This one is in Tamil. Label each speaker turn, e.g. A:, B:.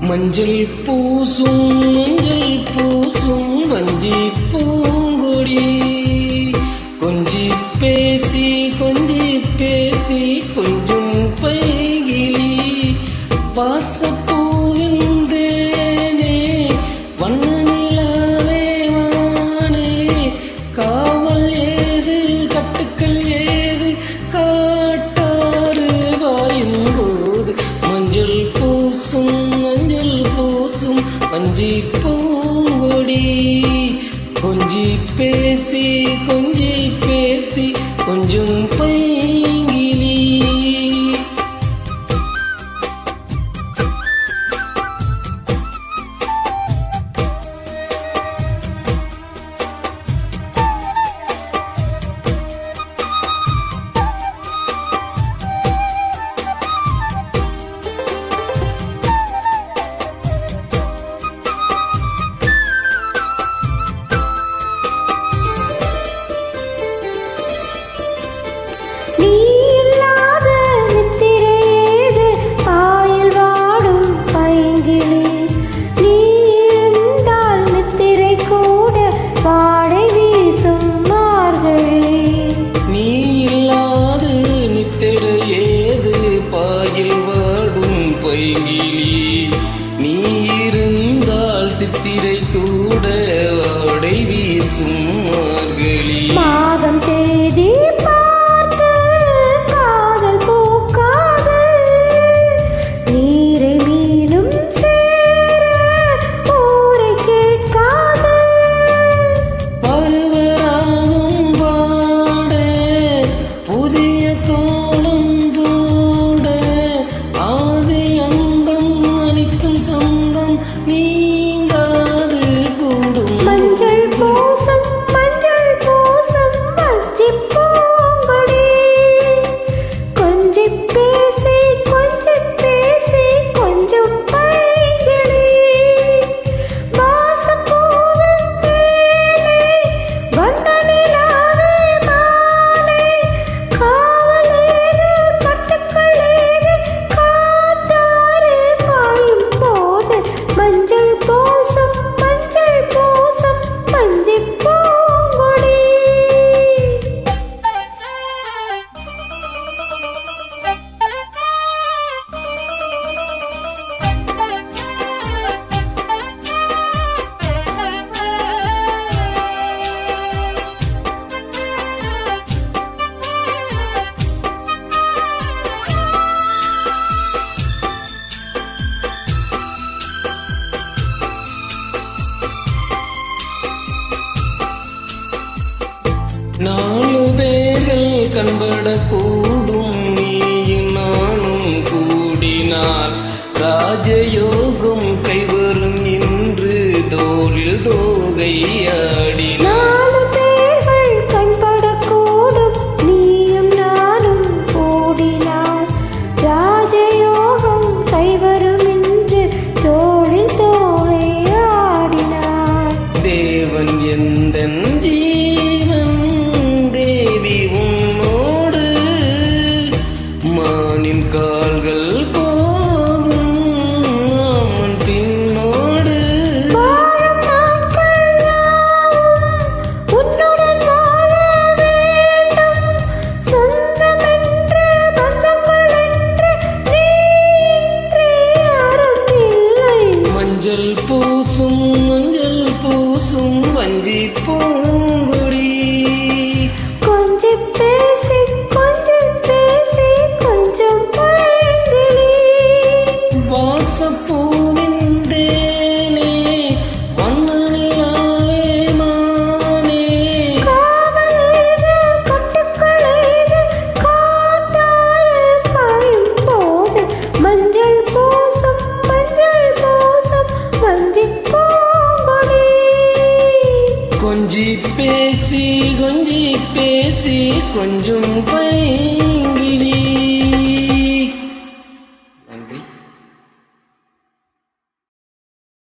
A: மஞ்சள் பூசும் வஞ்சி பூங்கொடி கொஞ்சி பேசி கொஞ்சம் பைகிளி வாசப்பூவின் தேனே வண்ண நிலாவே வானே காவல் ஏது கட்டுக்கள் ஏது காட்டாறு வாயும் போது மஞ்சள் பூசும் வஞ்சி பூங்கொடி கொஞ்சி பேசி கொஞ்சம் பைங்கிளி நீ இருந்தால் சித்திரை கூட வாடை வீசும் மார்கழி
B: மாதம் தேதி பார்த்து காதல் பூக்காது நீரை மீனும் சேர ஊரை கேட்காது
A: பருவராகும் பாட புதிய கோலம் போட ஆதி அந்தம் அனைத்தும் சொந்தம் நீங்காது கூடும்
B: மஞ்சள் பூசம் வஞ்சி பூங்கொடி கொஞ்சி பேசி கொஞ்சம் பைகிளி வாசப்பூவின் தேனே வண்ண நிலாவே மானே காவல் ஏது கட்டுக்கள் ஏது காட்டாறு பாயும் போது மஞ்சள் பூசம் வஞ்சி பூங்கொடி
A: நாலு பேர்கள் கண்படக்கூடும் நீயும் நானும் கூடினால் ராஜயோகம் கைவரும் என்று தோளில் தோகை ஆடினார்.
B: நாலு பேர்கள் கண்படக்கூடும் நீயும் நானும் கூடினார் ராஜயோகம் கைவரும் என்று தோளில் தோகை ஆடினார்.
A: தேவன் எந்தன் ஜீவன் தேவி உன்னோடு மானின் கால்கள் போகும் அம்மன் பின்னோடு
B: வாழும் நாட்கள் யாவும் உன்னுடன் வாழ வேண்டும் சொந்தமென்று பந்தங்கள் என்று நீன்றி யாரும் இல்லை.
A: மஞ்சள் பூசும் வஞ்சி பூங்கொடி
B: கொஞ்சி பேசி கொஞ்சம் பைங்கிளி
A: வாசப்பூவின் தேனே வண்ண நிலாவே மானே
B: காவல் ஏது கட்டுக்கள் ஏது காட்டாறு பாயும் போது மஞ்சள் பூசம் வஞ்சி பூங்கொடி
A: கொஞ்சி பேசி கொஞ்சி பேசி கொஞ்சம் பைங்கிளி